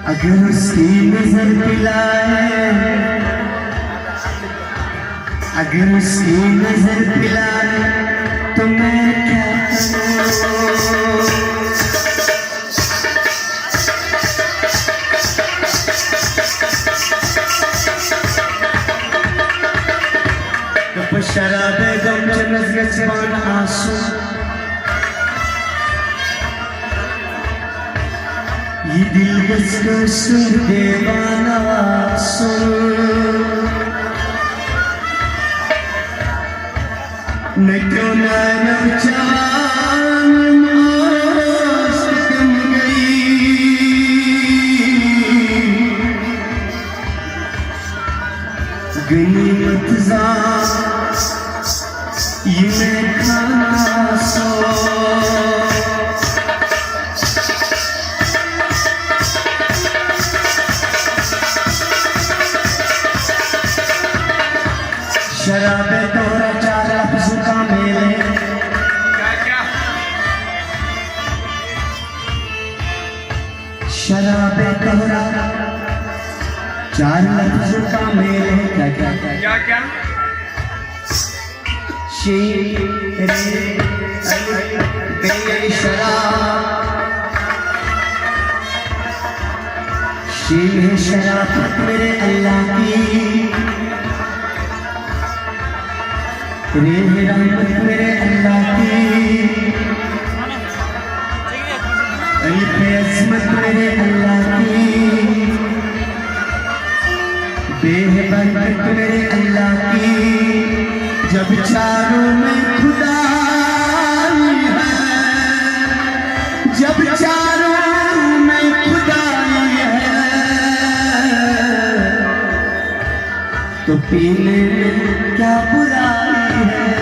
अगर उसकी नजर पिलाए, अगर उसकी नजर पिलाए तो मैं क्या करूं? शराबे गम जन्नत गजबान आंसू, ये दिल को सुन देवाना सुन, न क्यों न जान आशिक गई, गनीमत जा ये मैं खाना सो, शराबे तोरा चार लफ्ज़ों का मेले, शराबे तोरा चार लफ्ज़ों का मेले, क्या क्या क्या क्या शेरे शेर शराफत मेरे अल्लाह की, रे रहमत मेरे अल्लाह की, अल्फे अज़मत मेरे अल्लाह की, बेबरकत मेरे अल्लाह की, जब चारों में खुदा है, जब चारों में खुदा है, तो पीने में क्या बुराई है?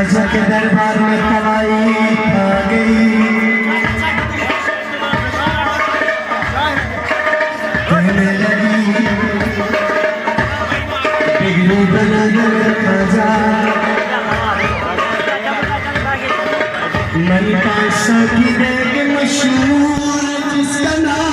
राजा के दरबार में तवाई आ गई, कहने लगी बिगड़ी बना खाजा, मलिका की देग मशहूर जिसका नाम